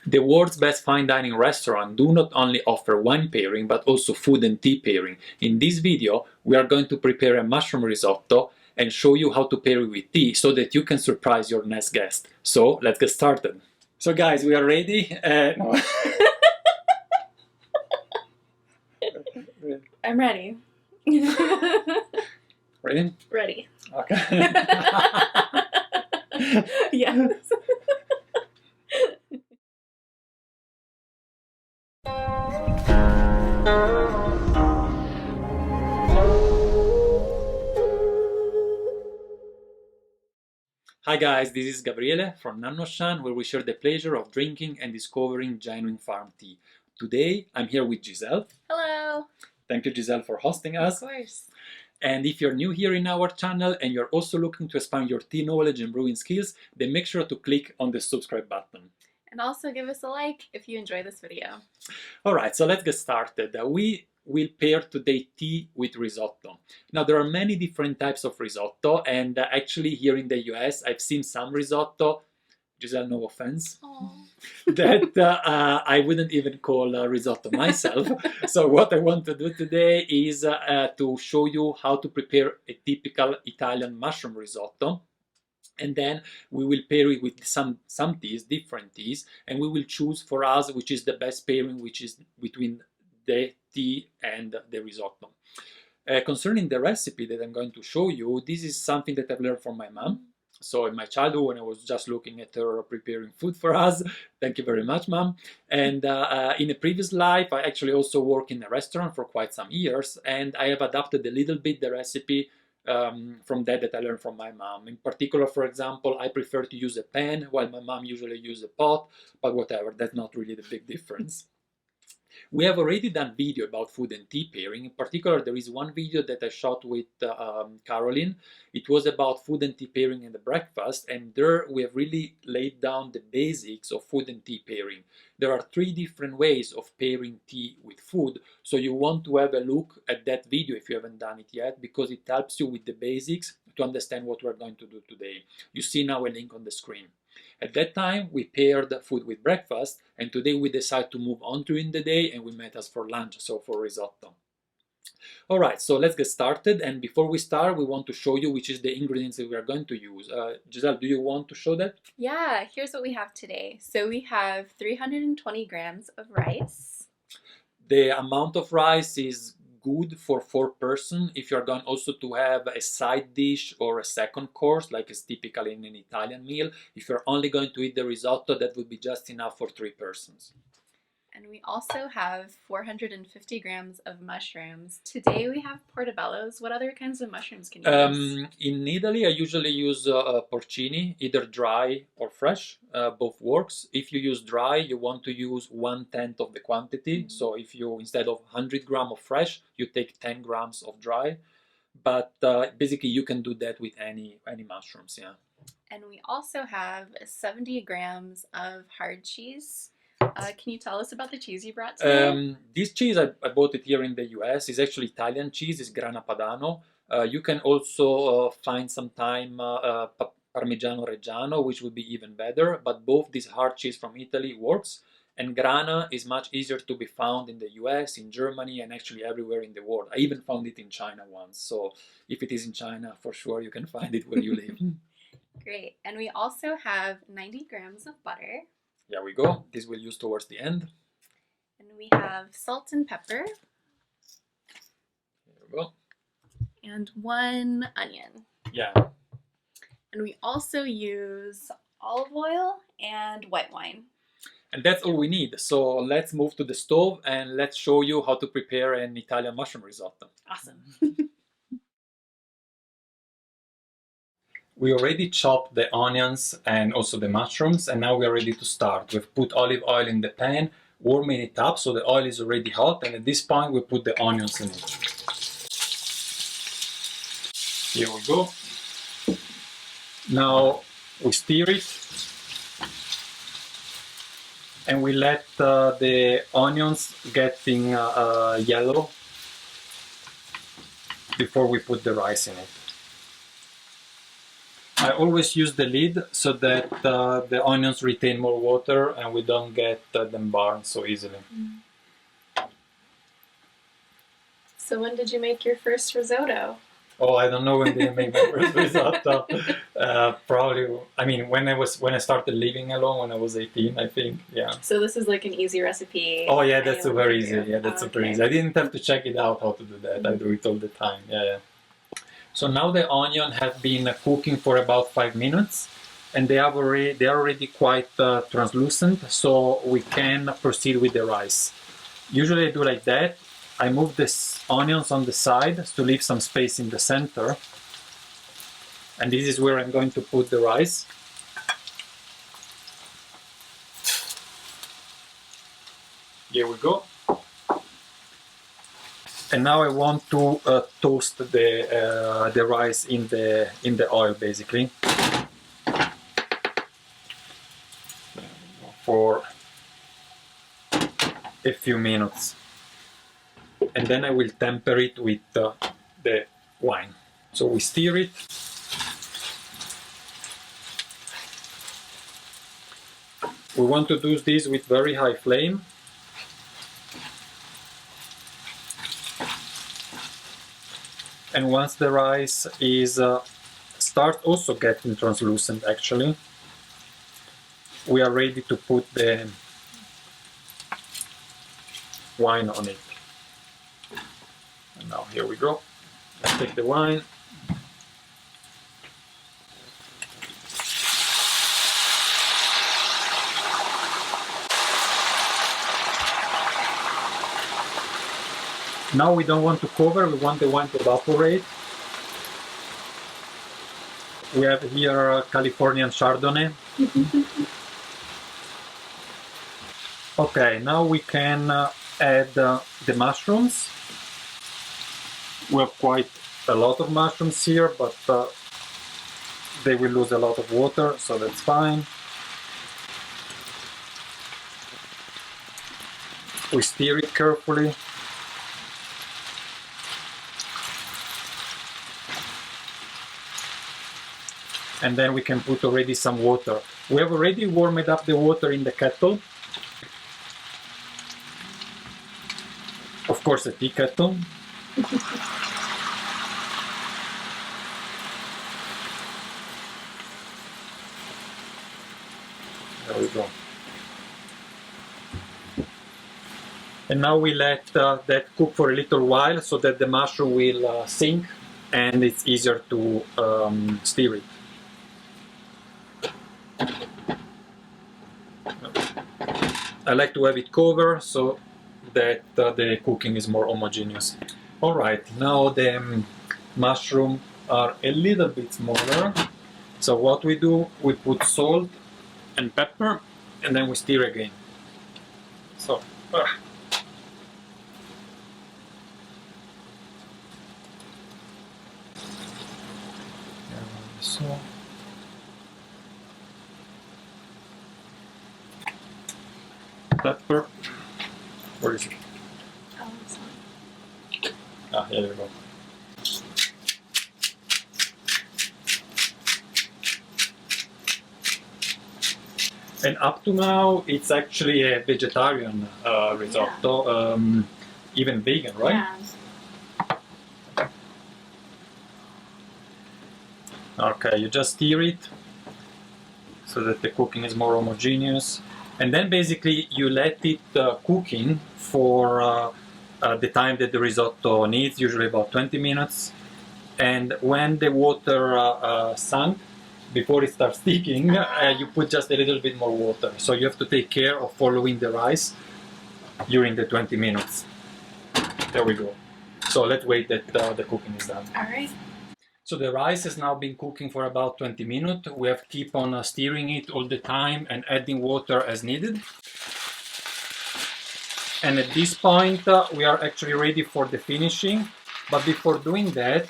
The world's best fine dining restaurant do not only offer wine pairing but also food and tea pairing. In this video, we are going to prepare a mushroom risotto and show you how to pair it with tea so that you can surprise your next guest. So, let's get started. So guys, we are ready. No. I'm ready. Ready? Ready. Okay. Yes. Hi guys, this is Gabriele from nannuoshan, where we share the pleasure of drinking and discovering genuine farm tea. Today, I'm here with Giselle. Hello. Thank you, Giselle, for hosting us. Of course. And if you're new here in our channel and you're also looking to expand your tea knowledge and brewing skills, then make sure to click on the subscribe button. And also give us a like if you enjoy this video. Alright, so let's get started. We will pair today tea with risotto. Now, there are many different types of risotto, and actually here in the US, I've seen some risotto, Giselle, no offense, that I wouldn't even call risotto myself. So what I want to do today is to show you how to prepare a typical Italian mushroom risotto. And then we will pair it with some teas, different teas, and we will choose for us which is the best pairing, which is between the tea and the risotto. Concerning the recipe that I'm going to show you, this is something that I've learned from my mom. So in my childhood, when I was just looking at her preparing food for us, thank you very much, Mom. And in a previous life, I actually also worked in a restaurant for quite some years, and I have adapted a little bit the recipe from that I learned from my mom. In particular, for example, I prefer to use a pan, while my mom usually uses a pot, but whatever, that's not really the big difference. We have already done video about food and tea pairing. In particular, there is one video that I shot with Caroline. It was about food and tea pairing and the breakfast, and there we have really laid down the basics of food and tea pairing. There are 3 different ways of pairing tea with food, so you want to have a look at that video if you haven't done it yet, because it helps you with the basics to understand what we're going to do today. You see now a link on the screen. At that time, we paired food with breakfast, and today we decide to move on during the day, and we met us for lunch, so for risotto. Alright, so let's get started, and before we start, we want to show you which is the ingredients that we are going to use. Giselle, do you want to show that? Yeah, here's what we have today. So we have 320 grams of rice. The amount of rice is good for 4 persons. If you're going also to have a side dish or a second course, like is typical in an Italian meal, if you're only going to eat the risotto, that would be just enough for 3 persons. And we also have 450 grams of mushrooms. Today we have portobellos. What other kinds of mushrooms can you use? In Italy, I usually use porcini, either dry or fresh. Both works. If you use dry, you want to use 1/10 of the quantity. So if you, instead of 100 grams of fresh, you take 10 grams of dry. But basically, you can do that with any mushrooms, yeah. And we also have 70 grams of hard cheese. Can you tell us about the cheese you brought today? This cheese, I bought it here in the US. It's actually Italian cheese. It's Grana Padano. You can also find sometime Parmigiano Reggiano, which would be even better. But both this hard cheese from Italy works. And Grana is much easier to be found in the US, in Germany, and actually everywhere in the world. I even found it in China once. So if it is in China, for sure you can find it where you live. Great. And we also have 90 grams of butter. Here we go. This we'll use towards the end. And we have salt and pepper. Here we go. And 1 onion. Yeah. And we also use olive oil and white wine. And that's all we need. So let's move to the stove and let's show you how to prepare an Italian mushroom risotto. Awesome. We already chopped the onions and also the mushrooms, and now we are ready to start. We've put olive oil in the pan, warming it up so the oil is already hot, and at this point we put the onions in it. Here we go. Now we stir it, and we let the onions getting yellow before we put the rice in it. I always use the lid so that the onions retain more water and we don't get them burned so easily. So when did you make your first risotto? Oh, I don't know when did I make my first risotto. Probably, I mean, when I started living alone when I was 18, I think. Yeah. So this is like an easy recipe. Oh yeah, that's anyone very can easy. do. Yeah, that's super Okay. easy. I didn't have to check it out how to do that. I do it all the time. Yeah, yeah. So now the onion have been cooking for about 5 minutes, and they are already quite translucent. So we can proceed with the rice. Usually I do like that. I move the onions on the side to leave some space in the center. And this is where I'm going to put the rice. Here we go. And now I want to toast the rice in the oil, basically, for a few minutes. And then I will temper it with the wine. So we stir it. We want to do this with very high flame. And once the rice is start also getting translucent, actually, we are ready to put the wine on it. And now here we go. Let's take the wine. Now we don't want to cover, we want the wine to evaporate. We have here Californian Chardonnay. Okay, now we can add the mushrooms. We have quite a lot of mushrooms here, but they will lose a lot of water, so that's fine. We stir it carefully. And then we can put already some water. We have already warmed up the water in the kettle. Of course, a tea kettle. There we go. And now we let that cook for a little while so that the mushroom will sink and it's easier to stir it. I like to have it covered so that the cooking is more homogeneous. Alright, now the mushrooms are a little bit smaller. So what we do, we put salt and pepper and then we stir again. So, so. Pepper. Where is it? Oh, it's not. Ah, here you go. And up to now, it's actually a vegetarian risotto, even vegan, right? Yeah. Okay, you just stir it so that the cooking is more homogeneous. And then basically you let it cooking for the time that the risotto needs, usually about 20 minutes. And when the water sunk, before it starts sticking, you put just a little bit more water. So you have to take care of following the rice during the 20 minutes. There we go. So let's wait that the cooking is done. All right. So the rice has now been cooking for about 20 minutes. We have to keep on stirring it all the time and adding water as needed. And at this point, we are actually ready for the finishing. But before doing that,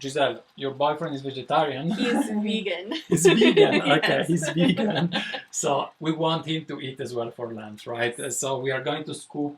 Giselle, your boyfriend is vegetarian. He's vegan. He's vegan, okay, Yes. he's vegan. So we want him to eat as well for lunch, right? So we are going to scoop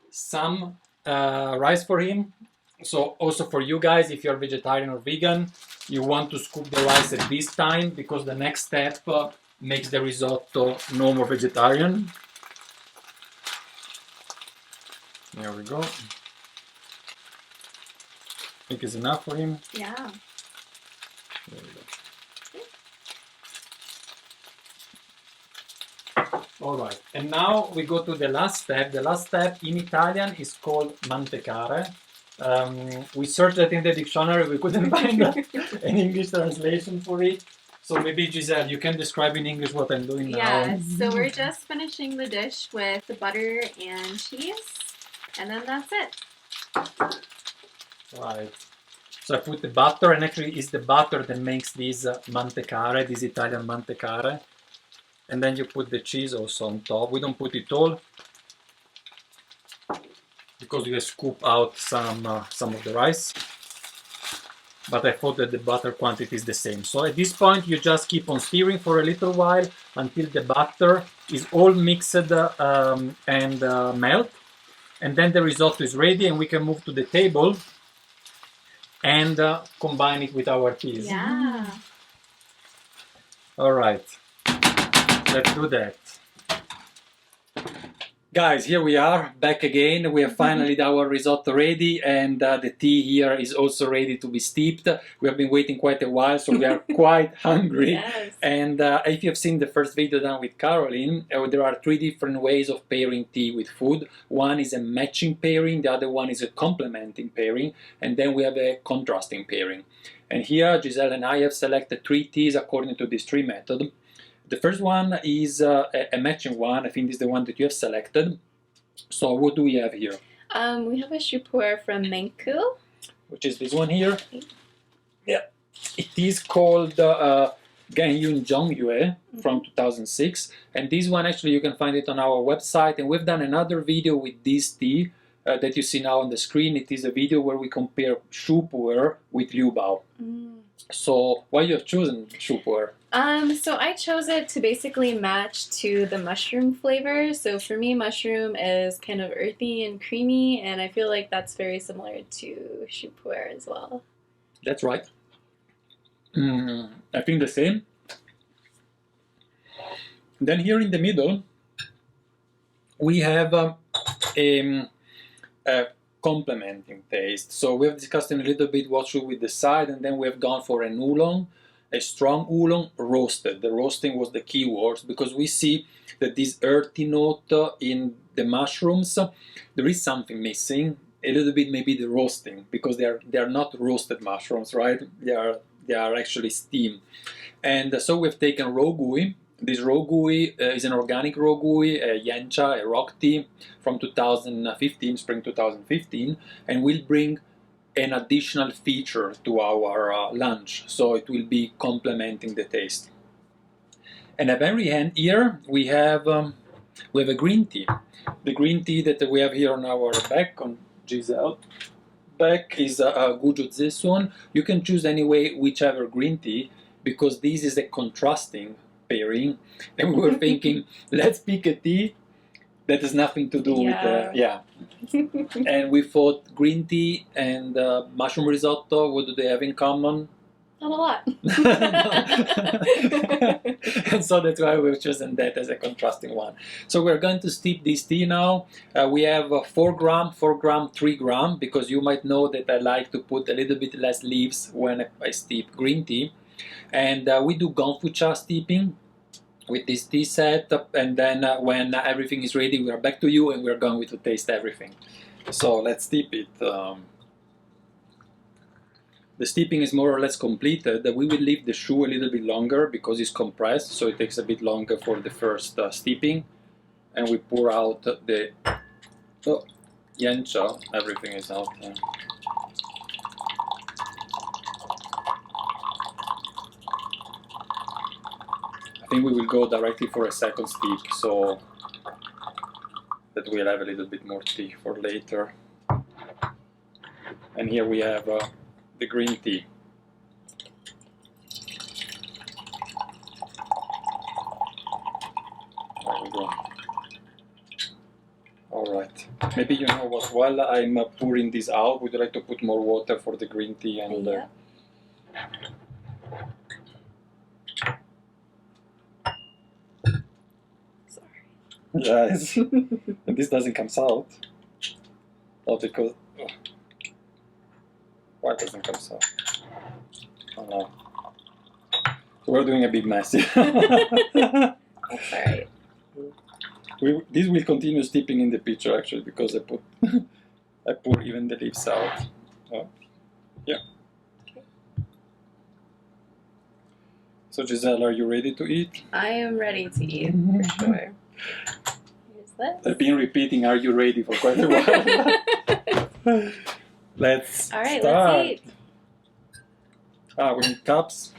some rice for him. So also for you guys, if you're vegetarian or vegan, you want to scoop the rice at this time because the next step makes the risotto no more vegetarian. There we go. I think it's enough for him. Yeah. There we go. All right, and now we go to the last step. The last step in Italian is called mantecare. We searched it in the dictionary, we couldn't find an English translation for it. So maybe Giselle, you can describe in English what I'm doing now. Yeah, so we're just finishing the dish with butter and cheese, and then that's it. Right. So I put the butter, and actually it's the butter that makes this mantecare, this Italian mantecare. And then you put the cheese also on top. We don't put it all because we scoop out some of the rice. But I thought that the butter quantity is the same. So at this point, you just keep on stirring for a little while until the butter is all mixed and melt. And then the risotto is ready, and we can move to the table and combine it with our cheese. Yeah. All right, let's do that. Guys, here we are, back again. We have finally our risotto ready, and the tea here is also ready to be steeped. We have been waiting quite a while, so we are quite hungry. Yes. And if you've seen the first video done with Caroline, there are 3 different ways of pairing tea with food. One is a matching pairing, the other one is a complementing pairing, and then we have a contrasting pairing. And here, Giselle and I have selected 3 teas according to this 3 method. The first one is a matching one. I think this is the one that you have selected. So what do we have here? We have a Pu'er from Menku. Which is this one here. Yeah. It is called Gengyun Zhongyue from 2006. And this one, actually, you can find it on our website. And we've done another video with this tea that you see now on the screen. It is a video where we compare Pu'er with Liu Bao. So why you have chosen Pu'er? So I chose it to basically match to the mushroom flavor. So for me, mushroom is kind of earthy and creamy, and I feel like that's very similar to Pu'er as well. That's right. I think the same. Then here in the middle, we have a complementing taste. So we have discussed in a little bit what should we decide, and then we have gone for an oolong, a strong oolong roasted. The roasting was the key word because we see that this earthy note in the mushrooms, there is something missing. A little bit maybe the roasting, because they are not roasted mushrooms, right? They are actually steamed. And so we've taken Rougui. This Rougui is an organic Rougui, a Yancha, a rock tea from 2015, spring 2015, and will bring an additional feature to our lunch, so it will be complementing the taste. And at the very end here we have a green tea. The green tea that we have here on our back, on Giselle back, is Guzhu Zi Sun. You can choose anyway whichever green tea, because this is a contrasting pairing, and we were thinking let's pick a tea that has nothing to do with and we thought green tea and mushroom risotto, what do they have in common? Not a lot. And so that's why we've chosen that as a contrasting one. So we're going to steep this tea now. We have 4 gram, 4 gram, 3 gram, because you might know that I like to put a little bit less leaves when I steep green tea. And we do Gonfucha steeping with this tea set, and then when everything is ready, we are back to you and we're going to taste everything. So let's steep it. The steeping is more or less completed. We will leave the shu a little bit longer because it's compressed, so it takes a bit longer for the first steeping. And we pour out the yancha. Everything is out. I think we will go directly for a second steep, so that we'll have a little bit more tea for later. And here we have the green tea. There we go. All right. Maybe you know what? While I'm pouring this out, would you like to put more water for the green tea? And Yeah. Sorry. yes. And this doesn't come out. Oh, because why doesn't come out? Oh no. So we're doing a big mess. That's alright. This will continue steeping in the picture actually because I pour even the leaves out. Oh, yeah. Okay. So Giselle, are you ready to eat? I am ready to eat for sure. Here's this. I've been repeating, are you ready for quite a while. Let's Alright, start. let's eat. We need cups.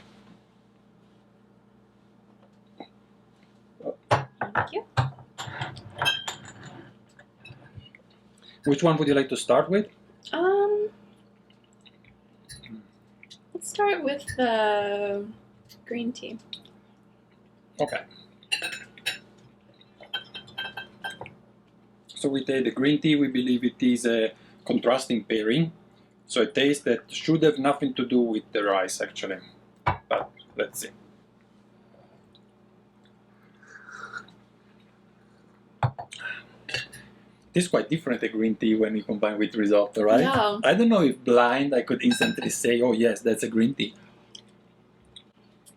Thank you. Which one would you like to start with? Let's start with the green tea. Okay. So we take the green tea, we believe it is a contrasting pairing. So a taste that should have nothing to do with the rice actually. But let's see. This is quite different, the green tea, when you combine with risotto, right? Yeah. I don't know if blind I could instantly say, oh yes, that's a green tea.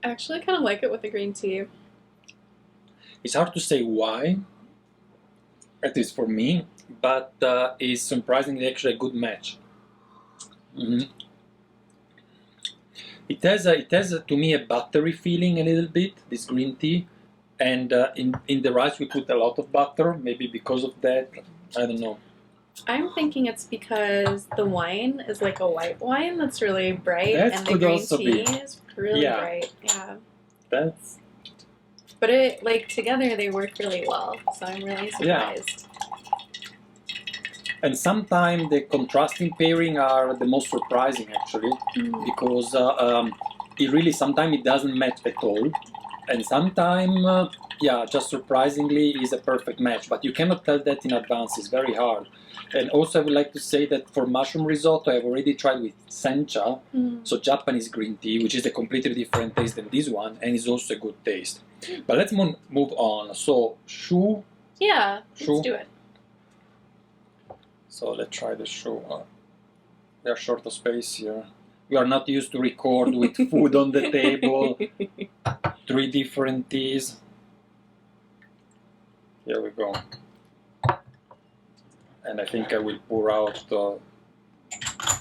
I actually kind of like it with the green tea. It's hard to say why, at least for me, but it's surprisingly actually a good match. Mm-hmm. It has to me a buttery feeling a little bit, this green tea, and in the rice we put a lot of butter, maybe because of that. I don't know. I'm thinking it's because the wine is like a white wine that's really bright, That and the could green also tea be. is really Yeah. bright. Yeah. That's But it like together they work really well, so I'm really surprised. and sometimes the contrasting pairing are the most surprising actually, because it really sometimes it doesn't match at all, and sometimes just surprisingly is a perfect match. But you cannot tell that in advance. It's very hard. And also I would like to say that for mushroom risotto I've already tried with sencha, so Japanese green tea, which is a completely different taste than this one, and is also a good taste. But let's move on. So shu. Yeah, Shu. let's do it. So let's try the shu. We are short of space here. We are not used to record with food on the table. 3 different teas. Here we go. And I think I will pour out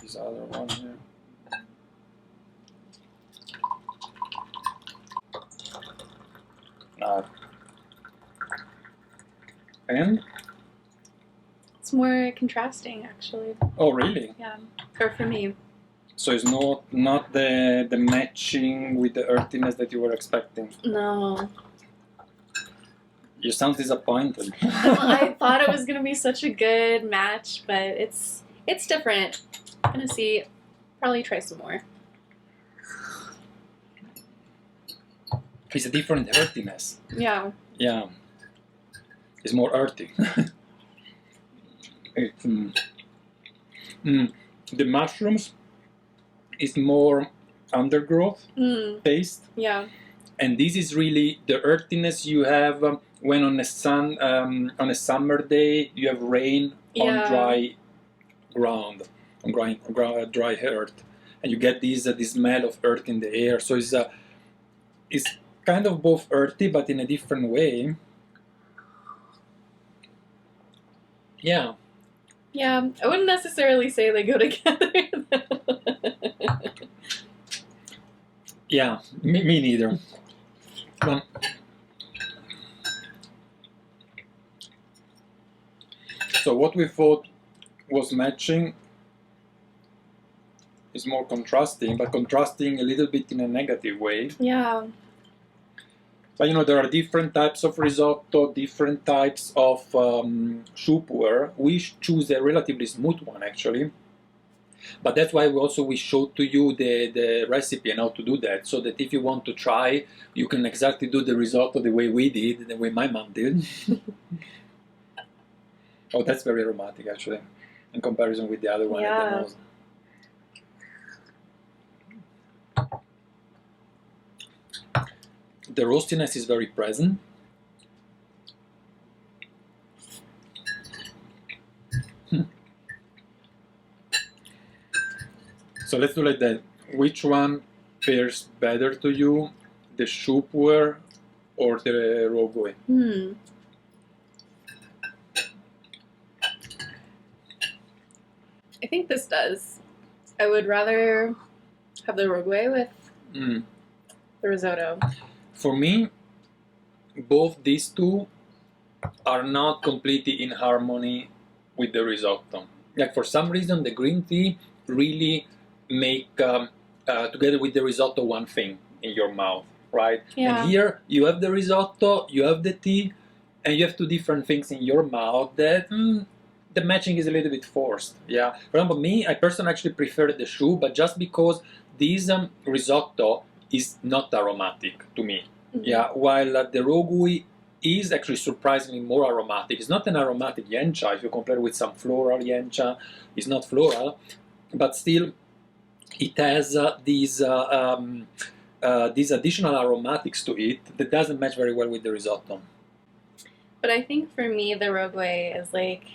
this other one here. And? It's more contrasting, actually. Oh, really? Yeah, or for me. So it's not the matching with the earthiness that you were expecting. No. You sound disappointed. I thought it was gonna be such a good match, but it's different. I'm gonna see. Probably try some more. It's a different earthiness. Yeah. Yeah. It's more earthy. The mushrooms is more undergrowth taste. Yeah. And this is really the earthiness you have when on a summer day you have rain on dry ground, on dry earth, and you get this smell of earth in the air. So it's kind of both earthy but in a different way. Yeah. Yeah, I wouldn't necessarily say they go together. Yeah, me neither. So what we thought was matching is more contrasting, but contrasting a little bit in a negative way. Yeah. But you know, there are different types of risotto, different types of shu pu'er. We choose a relatively smooth one actually. But that's why we showed to you the recipe and how to do that, so that if you want to try, you can exactly do the risotto the way we did, the way my mom did. Oh, that's very aromatic actually, in comparison with the other one at the nose. The roastiness is very present. So let's do like that. Which one pairs better to you, the Pu'er or the Rougui? I think this does. I would rather have the Rougui with the risotto. For me, both these two are not completely in harmony with the risotto. Like for some reason, the green tea really make together with the risotto one thing in your mouth, right? Yeah. And here you have the risotto, you have the tea, and you have two different things in your mouth that the matching is a little bit forced. Yeah. For example, me, I personally actually prefer the choux, but just because this risotto is not aromatic to me. Yeah. While the Rougui is actually surprisingly more aromatic. It's not an aromatic yencha if you compare it with some floral yencha. It's not floral, but still it has these additional aromatics to it that doesn't match very well with the risotto. But I think for me, the Rougui is like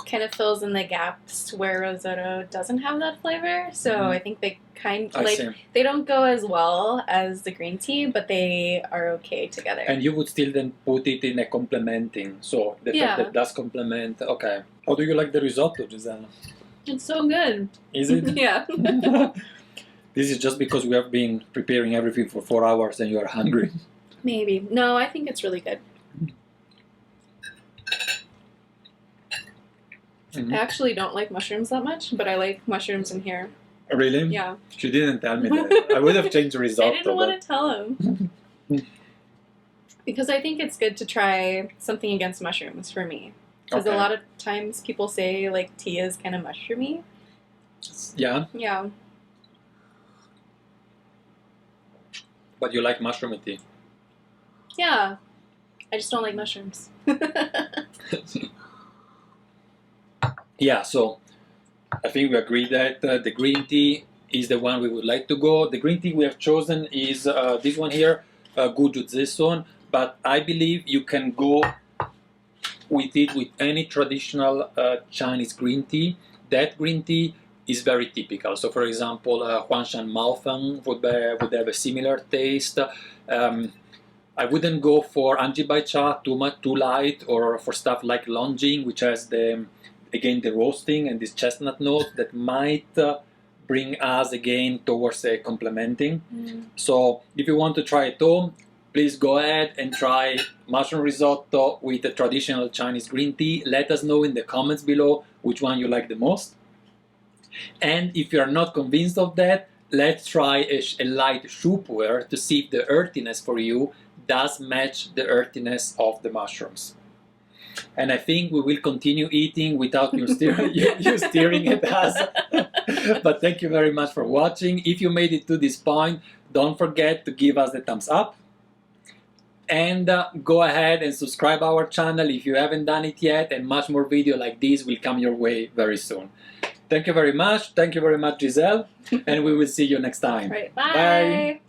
kind of fills in the gaps where risotto doesn't have that flavor. So I think they they don't go as well as the green tea, but they are okay together. And you would still then put it in a complementing, so the fact that does complement. Okay. How do you like the risotto, Giselle? It's so good. Is it? Yeah. This is just because we have been preparing everything for 4 hours and you are hungry. Maybe. No, I think it's really good. I actually don't like mushrooms that much, but I like mushrooms in here. Really? Yeah. She didn't tell me that. I would have changed the risotto. I didn't want to tell him. Because I think it's good to try something against mushrooms for me. Because a lot of times people say like tea is kind of mushroomy. Yeah? Yeah. But you like mushroomy tea? Yeah. I just don't like mushrooms. Yeah, so I think we agree that the green tea is the one we would like to go. The green tea we have chosen is this one here, Guzhu Zi Sun, but I believe you can go with it with any traditional Chinese green tea. That green tea is very typical. So for example, Huangshan Maofeng would have a similar taste. I wouldn't go for Anji Bai Cha too light, or for stuff like Longjing, which has the roasting and this chestnut note that might bring us again towards a complementing. So if you want to try it home, please go ahead and try mushroom risotto with the traditional Chinese green tea. Let us know in the comments below which one you like the most. And if you are not convinced of that, let's try a light Pu'er to see if the earthiness for you does match the earthiness of the mushrooms. And I think we will continue eating without you steering at us. But thank you very much for watching. If you made it to this point, don't forget to give us a thumbs up. And go ahead and subscribe our channel if you haven't done it yet. And much more video like this will come your way very soon. Thank you very much. Thank you very much, Giselle. And we will see you next time. Right, bye. Bye.